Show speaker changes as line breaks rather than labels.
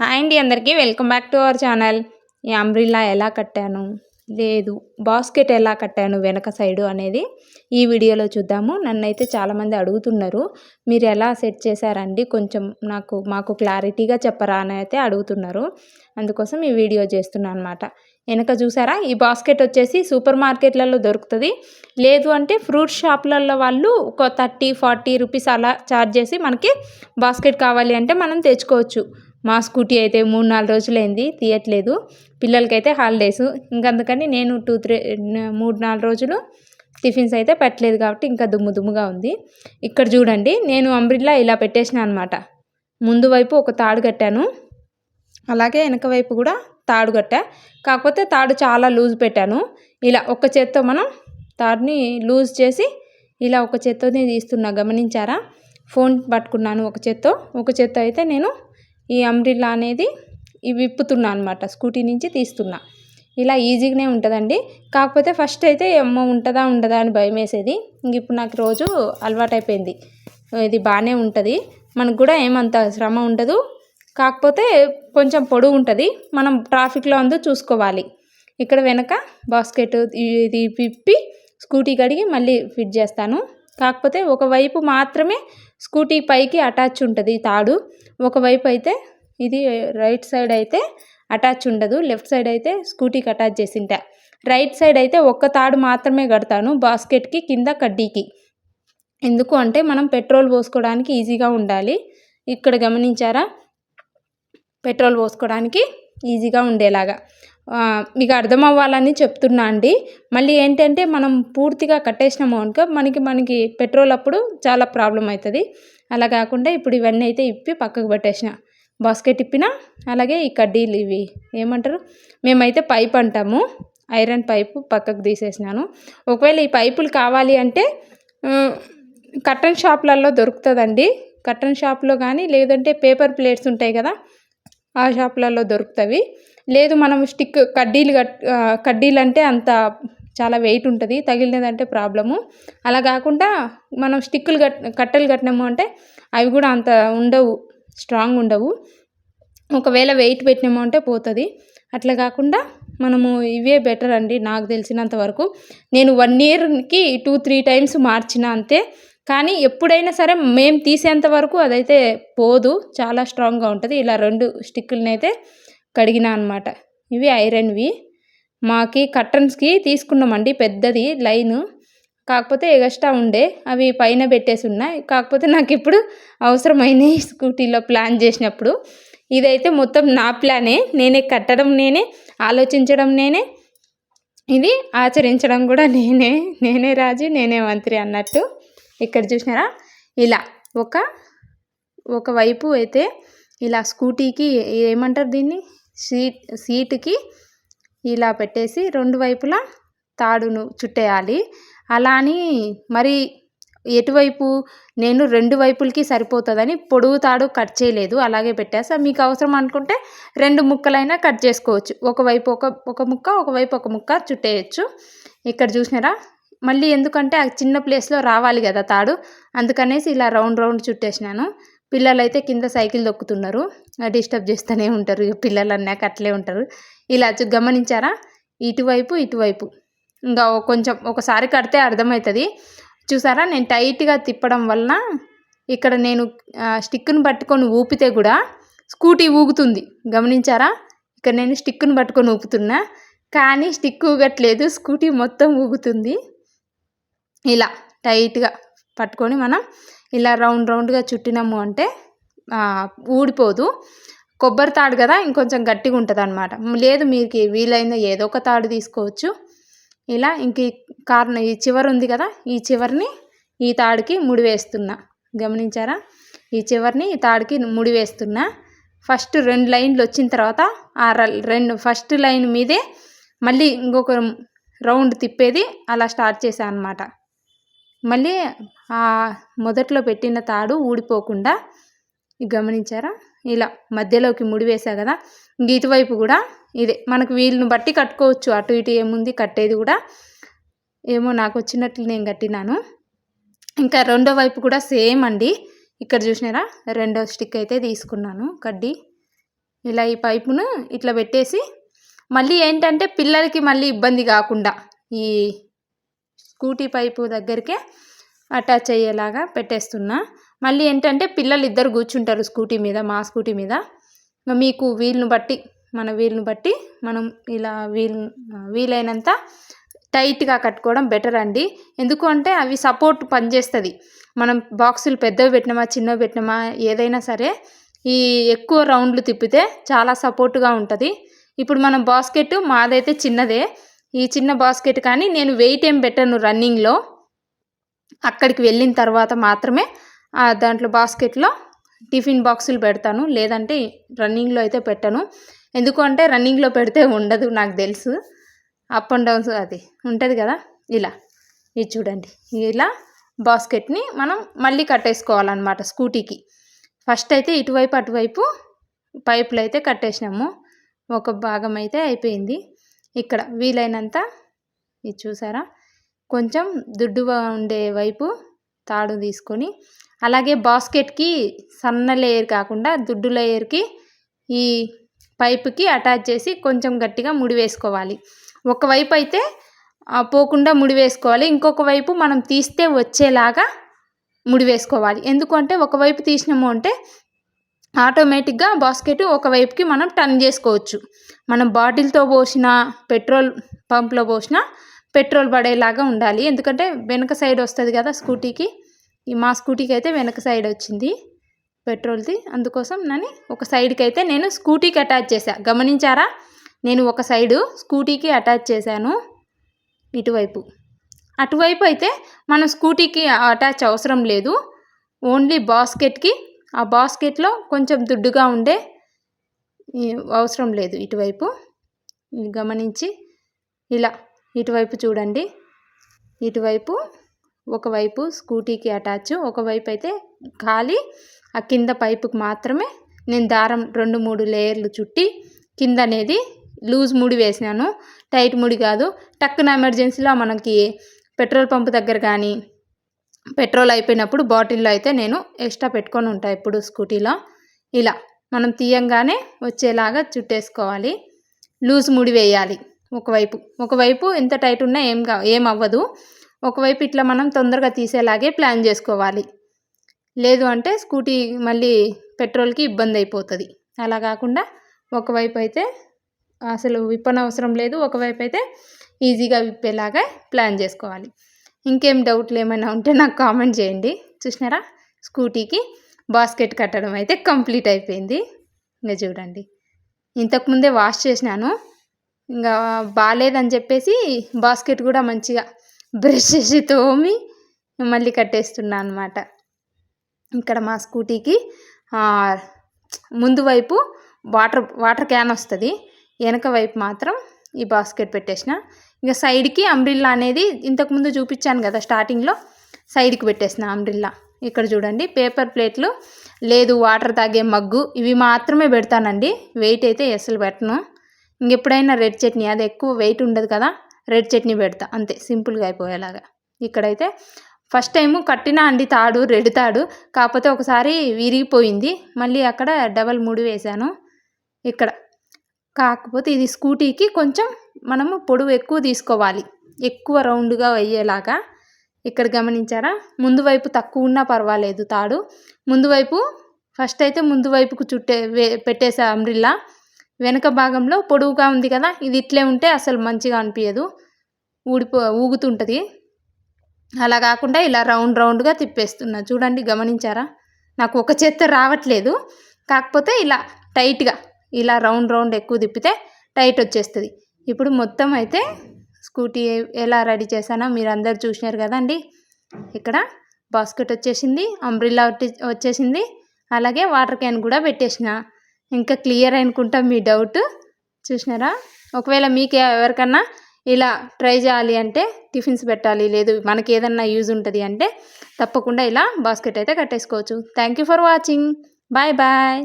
Hi అండి, అందరికీ welcome back to our channel. ఈ అంబ్రిల్లా ఎలా కట్టాను, లేదు బాస్కెట్ ఎలా కట్టాను వెనక సైడు అనేది ఈ వీడియోలో చూద్దాము. నన్నైతే చాలామంది అడుగుతున్నారు, మీరు ఎలా సెట్ చేశారండి, కొంచెం మాకు క్లారిటీగా చెప్పరా అని అయితే అడుగుతున్నారు. అందుకోసం ఈ వీడియో చేస్తున్నాను అనమాట. వెనక చూసారా, ఈ బాస్కెట్ వచ్చేసి సూపర్ మార్కెట్లలో దొరుకుతుంది. లేదు అంటే ఫ్రూట్ షాప్లలో వాళ్ళు ఒక 30-40 రూపీస్ అలా ఛార్జ్ చేసి మనకి బాస్కెట్ కావాలి అంటే మనం తెచ్చుకోవచ్చు. మా స్కూటీ అయితే 3-4 రోజులైంది తీయట్లేదు. పిల్లలకైతే హాలిడేస్, అందుకని నేను 3-4 రోజులు టిఫిన్స్ అయితే పెట్టలేదు కాబట్టి ఇంకా దుమ్ముగా ఉంది. ఇక్కడ చూడండి, నేను అంబ్రిల్లా ఇలా పెట్టేసిన అనమాట. ముందు వైపు ఒక తాడు కట్టాను, అలాగే వెనక వైపు కూడా తాడు కట్టా. కాకపోతే తాడు చాలా లూజ్ పెట్టాను. ఇలా ఒక చేత్తో మనం తాడుని లూజ్ చేసి ఇలా ఒక చేత్తోనే తీస్తున్నా, గమనించారా? ఫోన్ పట్టుకున్నాను ఒక చేత్తో అయితే నేను ఈ అంబ్రిల్లా అనేది విప్పుతున్నా అనమాట, స్కూటీ నుంచి తీస్తున్నా. ఇలా ఈజీగానే ఉంటుందండి. కాకపోతే ఫస్ట్ అయితే ఉంటుందా ఉండదా అని భయం వేసేది. ఇప్పుడు నాకు రోజు అలవాటైపోయింది. ఇది బాగానే ఉంటుంది, మనకు కూడా ఏమంత శ్రమ ఉండదు. కాకపోతే కొంచెం పొడవు ఉంటుంది, మనం ట్రాఫిక్లో చూసుకోవాలి. ఇక్కడ వెనక బాస్కెట్ ఇది విప్పి స్కూటీ కడిగి మళ్ళీ ఫిట్ చేస్తాను. కాకపోతే ఒకవైపు మాత్రమే స్కూటీ పైకి అటాచ్ ఉంటుంది తాడు, ఒకవైపు అయితే ఇది రైట్ సైడ్ అయితే అటాచ్ ఉండదు, లెఫ్ట్ సైడ్ అయితే స్కూటీకి అటాచ్ చేసింటా. రైట్ సైడ్ అయితే ఒక్క తాడు మాత్రమే కడతాను బాస్కెట్కి కింద కడ్డీకి. ఎందుకు అంటే మనం పెట్రోల్ పోసుకోవడానికి ఈజీగా ఉండాలి. ఇక్కడ గమనించారా, పెట్రోల్ పోసుకోవడానికి ఈజీగా ఉండేలాగా మీకు అర్థం అవ్వాలని చెప్తున్నా అండి. మళ్ళీ ఏంటంటే మనం పూర్తిగా కట్టేసినాము అనుకో మనకి పెట్రోల్ అప్పుడు చాలా ప్రాబ్లం అవుతుంది. అలా కాకుండా ఇప్పుడు ఇవన్నీ అయితే ఇప్పి పక్కకు పెట్టేసిన, బాస్కెట్ ఇప్పిన, అలాగే ఈ కడ్డీలు ఇవి ఏమంటారు, మేమైతే పైప్ అంటాము, ఐరన్ పైపు పక్కకు తీసేసినాను. ఒకవేళ ఈ పైపులు కావాలి అంటే కర్టన్ షాప్లలో దొరుకుతుందండి. కర్టన్ షాప్లో కానీ లేదంటే పేపర్ ప్లేట్స్ ఉంటాయి కదా, ఆ షాప్లలో దొరుకుతాయి. లేదు మనం స్టిక్ కడ్డీలు అంటే అంత చాలా వెయిట్ ఉంటుంది, తగిలినదంటే ప్రాబ్లము. అలా కాకుండా మనం స్టిక్కులు కట్టెలు కట్టినాము అంటే అవి కూడా అంత ఉండవు, స్ట్రాంగ్ ఉండవు. ఒకవేళ వెయిట్ పెట్టినాము అంటే పోతుంది. అట్లా కాకుండా మనము ఇవే బెటర్ అండి నాకు తెలిసినంత వరకు. నేను 1 ఇయర్కి 2-3 టైమ్స్ మార్చిన అంతే. కానీ ఎప్పుడైనా సరే మేము తీసేంత వరకు అదైతే పోదు, చాలా స్ట్రాంగ్గా ఉంటుంది. ఇలా 2 స్టిక్కులని అయితే కడిగినా అనమాట. ఇవి ఐరన్వి. మాకి కర్టన్స్కి తీసుకున్నామండి పెద్దది లైను, కాకపోతే ఎగస్ట్రా ఉండే అవి పైన పెట్టేసి ఉన్నాయి. కాకపోతే నాకు ఇప్పుడు అవసరమైనవి స్కూటీలో ప్లాన్ చేసినప్పుడు. ఇదైతే మొత్తం నా ప్లానే, నేనే కట్టడం నేనే, ఆలోచించడం నేనే, ఇది ఆచరించడం కూడా నేనే రాజు నేనే మంత్రి అన్నట్టు. ఇక్కడ చూసినారా, ఇలా ఒక వైపు అయితే ఇలా స్కూటీకి ఏమంటారు దీన్ని, సీటుకి ఇలా పెట్టేసి 2 వైపులా తాడును చుట్టేయాలి. అలా అని మరి ఎటువైపు నేను 2 వైపులకి సరిపోతుందని పొడవు తాడు కట్ చేయలేదు, అలాగే పెట్టేసా. మీకు అవసరం అనుకుంటే 2 ముక్కలైనా కట్ చేసుకోవచ్చు, ఒకవైపు ఒక ముక్క ఒకవైపు ఒక ముక్క చుట్టేయచ్చు. ఇక్కడ చూసినారా, మళ్ళీ ఎందుకంటే ఆ చిన్న ప్లేస్లో రావాలి కదా తాడు, అందుకనేసి ఇలా రౌండ్ చుట్టేసినాను. పిల్లలు అయితే కింద సైకిల్ దొక్కుతున్నారు, డిస్టర్బ్ చేస్తూనే ఉంటారు, పిల్లలు అన్నాక అట్లే ఉంటారు. ఇలా గమనించారా, ఇటువైపు ఇంకా కొంచెం ఒకసారి కడితే అర్థమవుతుంది. చూసారా, నేను టైట్గా తిప్పడం వలన ఇక్కడ నేను స్టిక్ను పట్టుకొని ఊపితే కూడా స్కూటీ ఊగుతుంది. గమనించారా, ఇక్కడ నేను స్టిక్ను పట్టుకొని ఊపుతున్నా కానీ స్టిక్ ఊగట్లేదు, స్కూటీ మొత్తం ఊగుతుంది. ఇలా టైట్గా పట్టుకొని మనం ఇలా రౌండ్గా చుట్టినాము అంటే ఊడిపోదు. కొబ్బరి తాడు కదా, ఇంకొంచెం గట్టిగా ఉంటుంది అనమాట. లేదు మీకు వీలైన ఏదో ఒక తాడు తీసుకోవచ్చు. ఇలా ఇంక ఈ చివరి ఉంది కదా, ఈ చివరిని ఈ తాడుకి ముడి వేస్తున్నా. గమనించారా, ఈ చివరిని ఈ తాడుకి ముడి వేస్తున్నా. ఫస్ట్ 2 లైన్లు వచ్చిన తర్వాత ఫస్ట్ లైన్ మీదే మళ్ళీ ఇంకొక రౌండ్ తిప్పేది అలా స్టార్ట్ చేశాను అనమాట. మళ్ళీ మొదట్లో పెట్టిన తాడు ఊడిపోకుండా గమనించారా, ఇలా మధ్యలోకి ముడి వేసా కదా. ఇటువైపు కూడా ఇదే, మనకు వీలును బట్టి కట్టుకోవచ్చు, అటు ఇటు ఏముంది కట్టేది కూడా. ఏమో నాకు వచ్చినట్లు నేను కట్టినాను. ఇంకా రెండో వైపు కూడా సేమ్ అండి. ఇక్కడ చూసినారా, 2వ స్టిక్ అయితే తీసుకున్నాను కడ్డీ. ఇలా ఈ పైపును ఇట్లా పెట్టేసి మళ్ళీ ఏంటంటే పిల్లలకి మళ్ళీ ఇబ్బంది కాకుండా ఈ స్కూటీ పైపు దగ్గరికే అటాచ్ అయ్యేలాగా పెట్టేస్తున్నా. మళ్ళీ ఏంటంటే పిల్లలు ఇద్దరు కూర్చుంటారు స్కూటీ మీద, మా స్కూటీ మీద. మీకు వీలును బట్టి మన వీలును బట్టి మనం ఇలా వీలైనంత టైట్గా కట్టుకోవడం బెటర్ అండి. ఎందుకు అంటే అవి సపోర్ట్ పనిచేస్తుంది. మనం బాక్సులు పెద్దవి పెట్టినామా చిన్నవి పెట్టినామా ఏదైనా సరే ఈ ఎక్కువ రౌండ్లు తిప్పితే చాలా సపోర్టుగా ఉంటుంది. ఇప్పుడు మనం బాస్కెట్ మాదైతే చిన్నదే, ఈ చిన్న బాస్కెట్ కానీ నేను వెయిట్ ఏం పెట్టను రన్నింగ్లో. అక్కడికి వెళ్ళిన తర్వాత మాత్రమే దాంట్లో బాస్కెట్లో టిఫిన్ బాక్సులు పెడతాను, లేదంటే రన్నింగ్లో అయితే పెట్టను. ఎందుకు అంటే రన్నింగ్లో పెడితే ఉండదు, నాకు తెలుసు. అప్ అండ్ డౌన్స్ అది ఉంటుంది కదా. ఇలా ఇది చూడండి, ఇలా బాస్కెట్ని మనం మళ్ళీ కట్టేసుకోవాలన్నమాట స్కూటీకి. ఫస్ట్ అయితే ఇటువైపు అటువైపు పైపులు అయితే కట్టేసినాము, ఒక భాగం అయితే అయిపోయింది. ఇక్కడ వీలైనంత ఇది చూసారా, కొంచెం దుడ్డుగా ఉండే వైపు తాడు తీసుకొని, అలాగే బాస్కెట్కి సన్న లేయర్ కాకుండా దుడ్డు లేయర్కి ఈ పైపుకి అటాచ్ చేసి కొంచెం గట్టిగా ముడి వేసుకోవాలి. ఒకవైపు అయితే పోకుండా ముడి వేసుకోవాలి, ఇంకొక వైపు మనం తీస్తే వచ్చేలాగా ముడి వేసుకోవాలి. ఎందుకంటే ఒకవైపు తీసినాము అంటే ఆటోమేటిక్గా బాస్కెట్ ఒకవైపుకి మనం టర్న్ చేసుకోవచ్చు. మనం బాటిల్తో పోసిన పెట్రోల్ పంప్లో పోసిన పెట్రోల్ పడేలాగా ఉండాలి. ఎందుకంటే వెనక సైడ్ వస్తుంది కదా స్కూటీకి, మా స్కూటీకి అయితే వెనక సైడ్ వచ్చింది పెట్రోల్ది. అందుకోసం ఒక సైడ్కి అయితే నేను స్కూటీకి అటాచ్ చేశాను. గమనించారా, నేను ఒక సైడు స్కూటీకి అటాచ్ చేశాను. ఇటువైపు అటువైపు అయితే మనం స్కూటీకి అటాచ్ అవసరం లేదు, ఓన్లీ బాస్కెట్కి. ఆ బాస్కెట్లో కొంచెం దుడ్డుగా ఉండే అవసరం లేదు. ఇటువైపు గమనించి ఇలా ఇటువైపు చూడండి, ఇటువైపు ఒకవైపు స్కూటీకి అటాచ్, ఒకవైపు అయితే ఖాళీ. ఆ కింద పైపుకి మాత్రమే నేను దారం 2-3 లేయర్లు చుట్టి కింద అనేది లూజ్ ముడి వేసినాను, టైట్ ముడి కాదు. టక్కున ఎమర్జెన్సీలో మనకి పెట్రోల్ పంప్ దగ్గర కానీ పెట్రోల్ అయిపోయినప్పుడు బాటిల్లో అయితే నేను ఎక్స్ట్రా పెట్టుకొని ఉంటాను ఎప్పుడు స్కూటీలో. ఇలా మనం తీయంగానే వచ్చేలాగా చుట్టేసుకోవాలి, లూజ్ ముడి వేయాలి. ఒకవైపు ఎంత టైట్ ఉన్నా ఏం అవ్వదు. ఒకవైపు ఇట్లా మనం తొందరగా తీసేలాగే ప్లాన్ చేసుకోవాలి. లేదు అంటే స్కూటీ మళ్ళీ పెట్రోల్కి ఇబ్బంది అయిపోతుంది. అలా కాకుండా ఒకవైపు అయితే అసలు విప్పనవసరం లేదు, ఒకవైపు అయితే ఈజీగా విప్పేలాగా ప్లాన్ చేసుకోవాలి. ఇంకేం డౌట్లు ఏమైనా ఉంటే నాకు కామెంట్ చేయండి. చూసినారా, స్కూటీకి బాస్కెట్ కట్టడం అయితే కంప్లీట్ అయిపోయింది. ఇంకా చూడండి, ఇంతకుముందే వాష్ చేసినాను, ఇంకా బాగాలేదని చెప్పేసి బాస్కెట్ కూడా మంచిగా బ్రష్ చేసి తోమి మళ్ళీ కట్టేస్తున్నాను అనమాట. ఇక్కడ మా స్కూటీకి ముందు వైపు వాటర్ క్యాన్ వస్తుంది, వెనక వైపు మాత్రం ఈ బాస్కెట్ పెట్టేసిన. ఇంకా సైడ్కి అంబ్రిల్లా అనేది ఇంతకుముందు చూపించాను కదా స్టార్టింగ్లో, సైడ్కి పెట్టేసిన అంబ్రిల్లా. ఇక్కడ చూడండి, పేపర్ ప్లేట్లు లేదు, వాటర్ తాగే మగ్గు, ఇవి మాత్రమే పెడతానండి. వెయిట్ అయితే అసలు పెట్టను. ఇంకెప్పుడైనా రెడ్ చట్నీ, అది ఎక్కువ వెయిట్ ఉండదు కదా, రెడ్ చట్నీ పెడతా అంతే, సింపుల్గా అయిపోయేలాగా. ఇక్కడైతే ఫస్ట్ టైము కట్టినా అండి తాడు, రెడ్ తాడు, కాకపోతే ఒకసారి విరిగిపోయింది, మళ్ళీ అక్కడ డబల్ ముడి వేశాను ఇక్కడ. కాకపోతే ఇది స్కూటీకి కొంచెం మనము పొడవు ఎక్కువ తీసుకోవాలి, ఎక్కువ రౌండ్గా అయ్యేలాగా. ఇక్కడ గమనించారా, ముందు వైపు తక్కువ ఉన్నా పర్వాలేదు తాడు. ముందు వైపు ఫస్ట్ అయితే ముందు వైపుకు పెట్టేసా అంబ్రిల్లా. వెనక భాగంలో పొడవుగా ఉంది కదా, ఇది ఇట్లే ఉంటే అసలు మంచిగా అనిపించదు, ఊగుతుంటుంది. అలా కాకుండా ఇలా రౌండ్గా తిప్పేస్తున్నా. చూడండి, గమనించారా, నాకు ఒక చేత్తో రావట్లేదు, కాకపోతే ఇలా టైట్గా ఇలా రౌండ్ ఎక్కువ తిప్పితే టైట్ వచ్చేస్తుంది. ఇప్పుడు మొత్తం అయితే స్కూటీ ఎలా రెడీ చేశానో మీరు అందరు చూసినారు కదండి. ఇక్కడ బాస్కెట్ వచ్చేసింది, అంబ్రిల్లా వచ్చేసింది, అలాగే వాటర్ క్యాన్ కూడా పెట్టేసిన. ఇంకా క్లియర్ అనుకుంటా మీ డౌట్. చూసినారా, ఒకవేళ మీకు ఎవరికన్నా ఇలా ట్రై చేయాలి అంటే, టిఫిన్స్ పెట్టాలి, లేదు మనకి ఏదన్నా యూజ్ ఉంటుంది అంటే తప్పకుండా ఇలా బాస్కెట్ అయితే కట్టేసుకోవచ్చు. Thank you for watching. Bye bye.